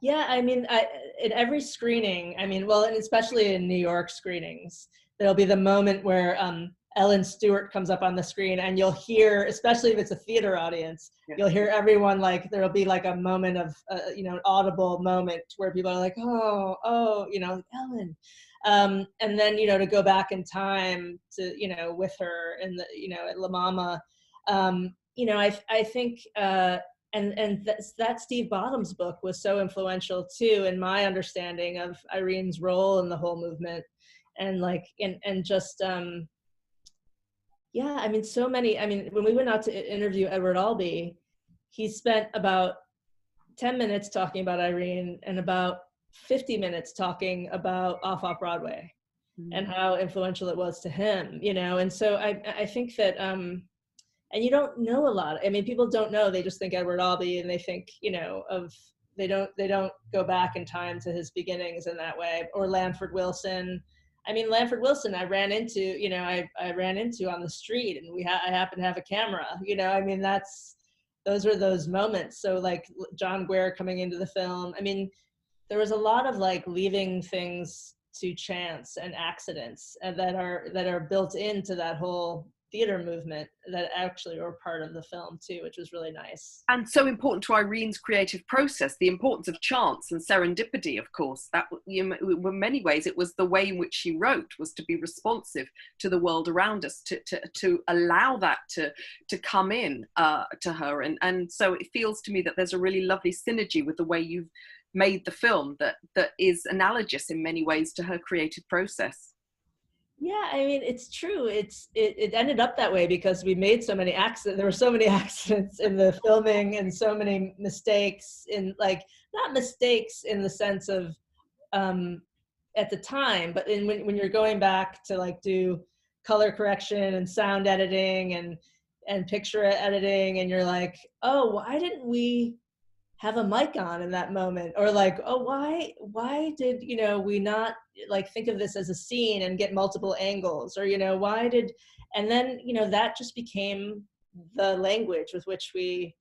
Yeah, I mean, in every screening, I mean, well, and especially in New York screenings, there'll be the moment where Ellen Stewart comes up on the screen, and you'll hear, especially if it's a theater audience, Yeah. you'll hear everyone, like, there'll be like a moment of, an audible moment where people are like, oh, oh, Ellen. And then, to go back in time to, with her and at La Mama, I think, and that Steve Bottoms book was so influential too in my understanding of Irene's role in the whole movement, and like and just yeah, I mean, so many. I mean, when we went out to interview Edward Albee, he spent about 10 minutes talking about Irene and about 50 minutes talking about Off Broadway and how influential it was to him, and so I think that and you don't know a lot. I mean, people don't know. They just think Edward Albee, and they think, they don't go back in time to his beginnings in that way. Or Lanford Wilson. I mean, Lanford Wilson, I ran into on the street, and I happened to have a camera. I mean, those are those moments. So like John Guare coming into the film. I mean, there was a lot of like leaving things to chance and accidents that are built into that whole theater movement that actually were part of the film too, which was really nice. And so important to Irene's creative process, the importance of chance and serendipity, of course. That, in many ways, it was the way in which she wrote, was to be responsive to the world around us, to allow that to come in to her. And so it feels to me that there's a really lovely synergy with the way you've made the film that is analogous in many ways to her creative process. Yeah, I mean, it's true. It ended up that way because we made so many accidents. There were so many accidents in the filming and so many mistakes in, like, not mistakes in the sense of at the time, but when you're going back to like do color correction and sound editing and picture editing, and you're like, oh, why didn't we have a mic on in that moment? Or like, oh, why did we not like think of this as a scene and get multiple angles? Or why did, and then that just became the language with which we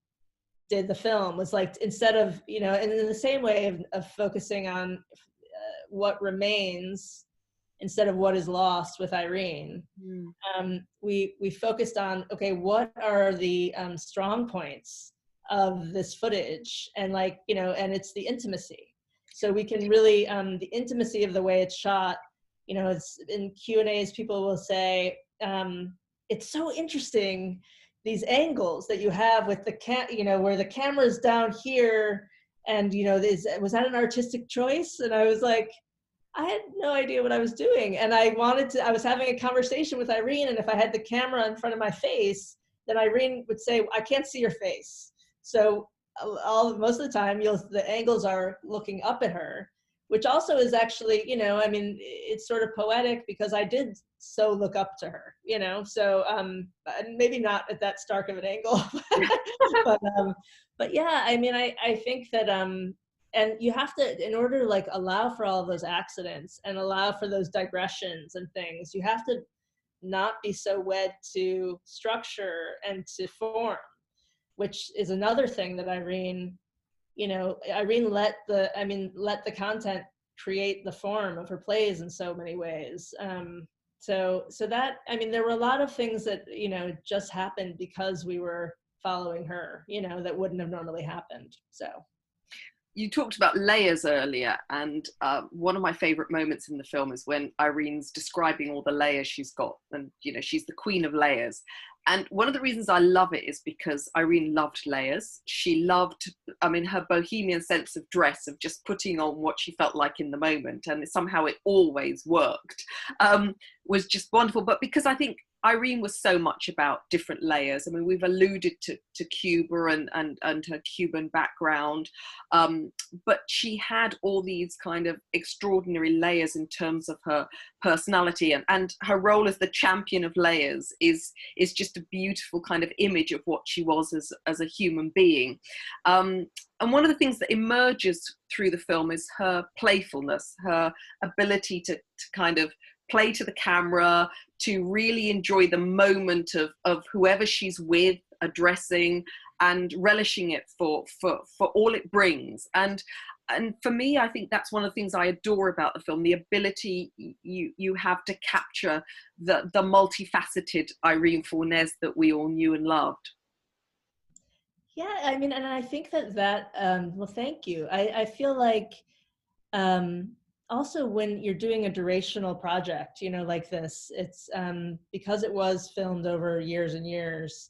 did the film, was like, instead of and in the same way of focusing on what remains instead of what is lost with Irene. We focused on, okay, what are the strong points of this footage, and like and it's the intimacy. So we can really the intimacy of the way it's shot. It's in Q&As, people will say it's so interesting, these angles that you have with the where the camera's down here, and was that an artistic choice? And I was like, I had no idea what I was doing, and I was having a conversation with Irene, and if I had the camera in front of my face, then Irene would say, I can't see your face. So most of the time, the angles are looking up at her, which also is actually, I mean, it's sort of poetic because I did so look up to her, so maybe not at that stark of an angle, but yeah, I mean, I think that, and you have to, in order to like allow for all of those accidents and allow for those digressions and things, you have to not be so wed to structure and to form, which is another thing that Irene let the content create the form of her plays in so many ways. So that, I mean, there were a lot of things that, just happened because we were following her, that wouldn't have normally happened. So. You talked about layers earlier, and one of my favorite moments in the film is when Irene's describing all the layers she's got, and she's the queen of layers. And one of the reasons I love it is because Irene loved layers. She loved, her bohemian sense of dress, of just putting on what she felt like in the moment, and somehow it always worked, was just wonderful. But because I think Irene was so much about different layers. I mean, we've alluded to Cuba and her Cuban background, but she had all these kind of extraordinary layers in terms of her personality, and her role as the champion of layers is just a beautiful kind of image of what she was as a human being. And one of the things that emerges through the film is her playfulness, her ability to kind of play to the camera, to really enjoy the moment of whoever she's with, addressing, and relishing it for all it brings. And and for me, I think that's one of the things I adore about the film, the ability you have to capture the multifaceted Irene Fornes that we all knew and loved. Yeah, I mean, and I think that well, thank you. I feel like also when you're doing a durational project, you know, like this, it's because it was filmed over years and years,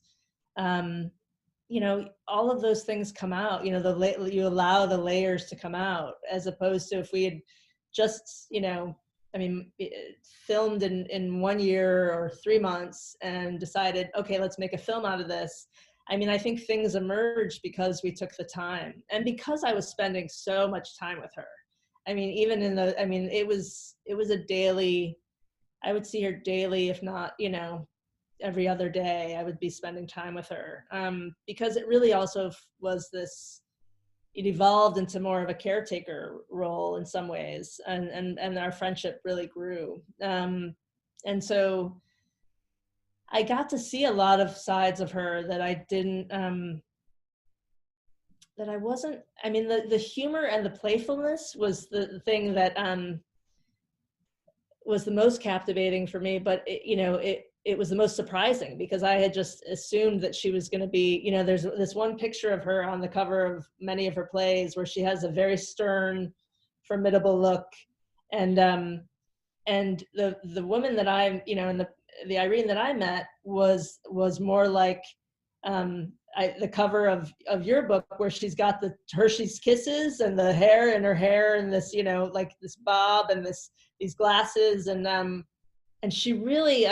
you know, all of those things come out, you know, you allow the layers to come out, as opposed to if we had just, you know, I mean, filmed in 1 year or 3 months and decided, okay, let's make a film out of this. I mean, I think things emerged because we took the time, and because I was spending so much time with her. I mean, even I mean, it was a daily, I would see her daily, if not, you know, every other day I would be spending time with her, because it really also was this, it evolved into more of a caretaker role in some ways, and our friendship really grew. And so I got to see a lot of sides of her that I didn't, that I wasn't, I mean, the humor and the playfulness was the thing that was the most captivating for me, but you know, it was the most surprising, because I had just assumed that she was going to be, you know, there's this one picture of her on the cover of many of her plays where she has a very stern, formidable look. And the woman that I'm, you know, and the Irene that I met was more like the cover of your book, where she's got the Hershey's Kisses and the hair in her hair and this, you know, like this bob and these glasses, and she really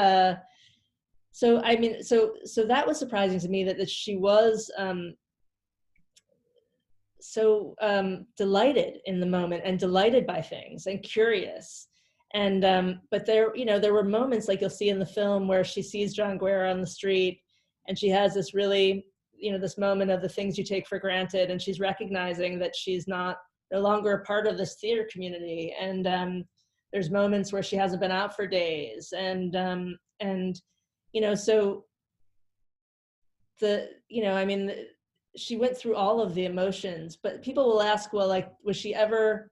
so I mean, so that was surprising to me, that she was so delighted in the moment and delighted by things and curious. And but there, you know, there were moments like you'll see in the film where she sees John Guerra on the street, and she has this really, you know, this moment of the things you take for granted, and she's recognizing that she's no longer a part of this theater community. And there's moments where she hasn't been out for days, and you know, so you know, I mean, she went through all of the emotions. But people will ask, well, like, was she ever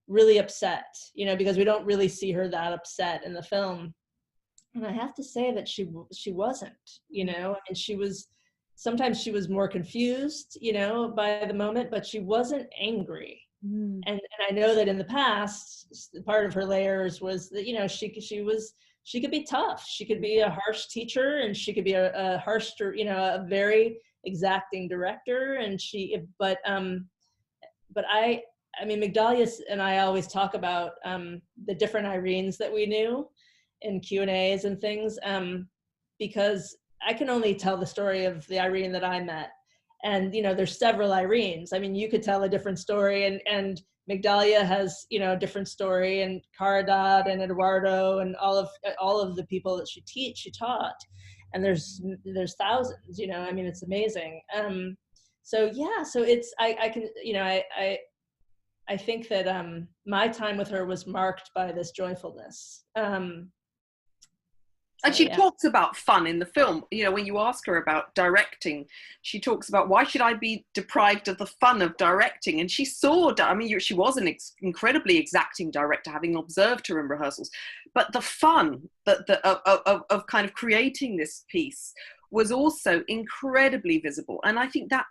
really upset? You know, because we don't really see her that upset in the film. And I have to say that she wasn't, you know, and sometimes she was more confused, you know, by the moment, but she wasn't angry. And I know that in the past, part of her layers was that, you know, she could be tough. She could be a harsh teacher, and she could be a harsh, you know, a very exacting director. And but I mean, Migdalia and I always talk about the different Irenes that we knew in Q&As and things, because I can only tell the story of the Irene that I met. And, you know, there's several Irenes. I mean, you could tell a different story, and Migdalia has, you know, a different story, and Caridad and Eduardo and all of the people that she taught. And there's thousands, you know, I mean, it's amazing. So yeah, so it's, I can, you know, I think that my time with her was marked by this joyfulness. And she talks about fun in the film. You know, when you ask her about directing, she talks about, why should I be deprived of the fun of directing? And she saw, I mean, she was an incredibly exacting director, having observed her in rehearsals. But the fun of kind of creating this piece was also incredibly visible. And I think that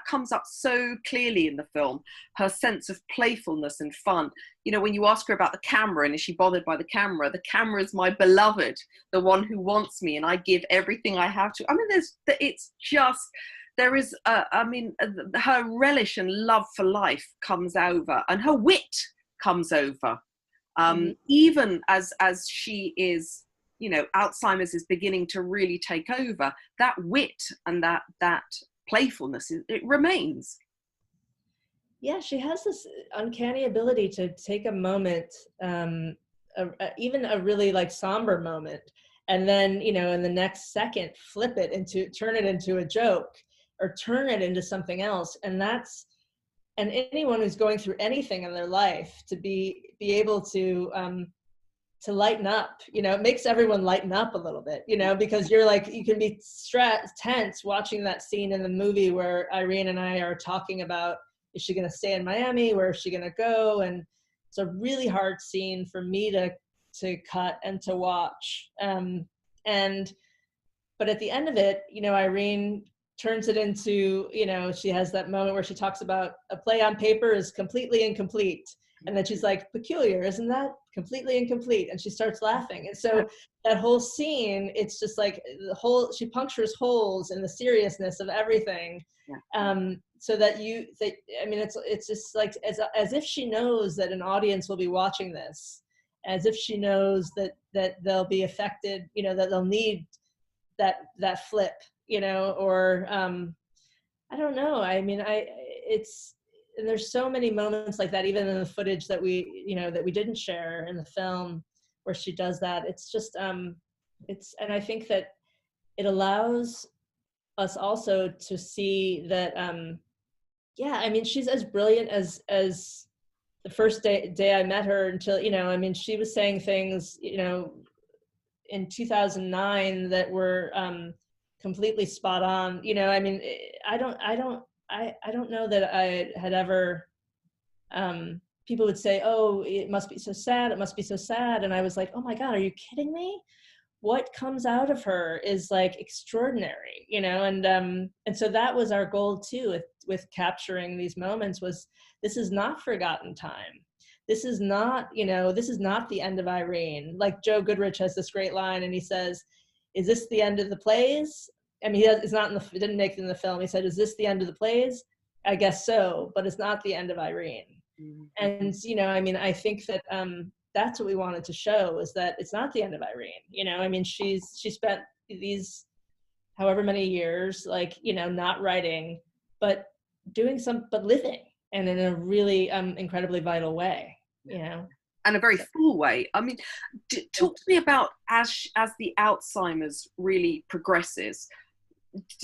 comes up so clearly in the film, her sense of playfulness and fun. You know, when you ask her about the camera, and is she bothered by the camera is my beloved, the one who wants me, and I give everything I have to. I mean, there is, I mean, her relish and love for life comes over, and her wit comes over. Even as she is, you know, Alzheimer's is beginning to really take over, that wit and that playfulness, it remains. Yeah, she has this uncanny ability to take a moment, even a really like somber moment, and then, you know, in the next second, turn it into a joke, or turn it into something else. And anyone who's going through anything in their life, to be able to lighten up, you know, it makes everyone lighten up a little bit, you know, because you're like, you can be tense watching that scene in the movie where Irene and I are talking about is she going to stay in Miami? Where is she going to go? And it's a really hard scene for me to cut and to watch. But at the end of it, Irene turns it into, she has that moment where she talks about a play on paper is completely incomplete. And then she's like, peculiar, isn't that? Completely incomplete. And she starts laughing. And so that whole scene, it's just like she punctures holes in the seriousness of everything. So that it's just like, as if she knows that an audience will be watching this, as if she knows that they'll be affected, that they'll need that flip, or I don't know. And there's so many moments like that, even in the footage that we didn't share in the film, where she does that. It's just, and I think that it allows us also to see that, she's as brilliant as the first day I met her until, she was saying things, in 2009 that were completely spot on. I don't know that I had ever, people would say, oh, it must be so sad. It must be so sad. And I was like, oh my God, are you kidding me? What comes out of her is like extraordinary, and so that was our goal too, with capturing these moments, was this is not forgotten time. This is not, this is not the end of Irene. Like Joe Goodrich has this great line, and he says, is this the end of the plays? I mean, it didn't make it in the film. He said, is this the end of the plays? I guess so, but it's not the end of Irene. Mm-hmm. And, I think that that's what we wanted to show, is that it's not the end of Irene. She spent these however many years, not writing, but living, and in a really incredibly vital way, And a very full way. I mean, talk to me about as the Alzheimer's really progresses,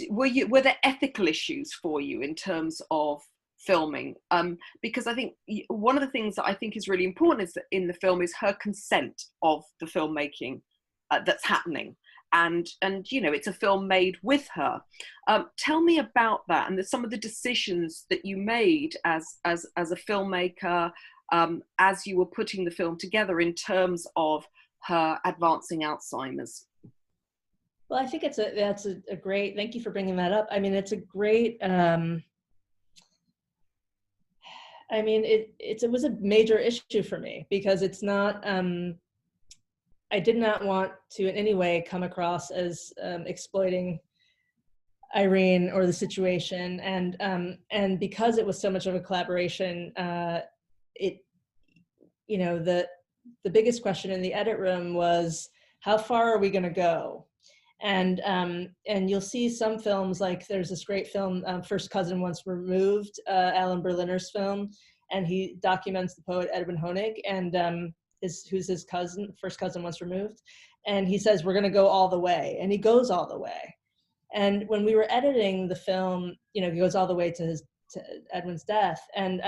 were there ethical issues for you in terms of filming? Because I think one of the things that I think is really important is that in the film is her consent of the filmmaking that's happening. And it's a film made with her. Tell me about that, and some of the decisions that you made as a filmmaker, as you were putting the film together in terms of her advancing Alzheimer's. Well, I think that's a great, thank you for bringing that up. It's a great, it was a major issue for me, because it's not, I did not want to in any way come across as exploiting Irene or the situation, and because it was so much of a collaboration, the biggest question in the edit room was, how far are we going to go? And you'll see some films, like there's this great film, First Cousin Once Removed, Alan Berliner's film, and he documents the poet Edwin Honig, and who's his cousin, first cousin once removed. And he says, we're gonna go all the way. And he goes all the way. And when we were editing the film, he goes all the way to Edwin's death. And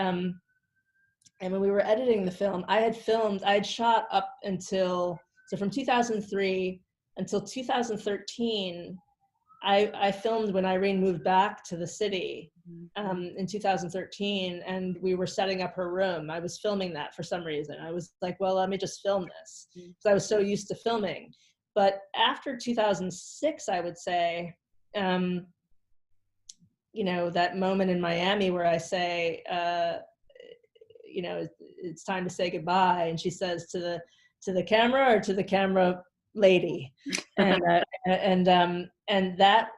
when we were editing the film, I had shot up until, so from 2003 until 2013, I filmed when Irene moved back to the city in 2013, and we were setting up her room. I was filming that for some reason. I was like, well, let me just film this, because I was so used to filming. But after 2006, I would say, that moment in Miami where I say, it's time to say goodbye, and she says to the camera, or to the camera lady, and that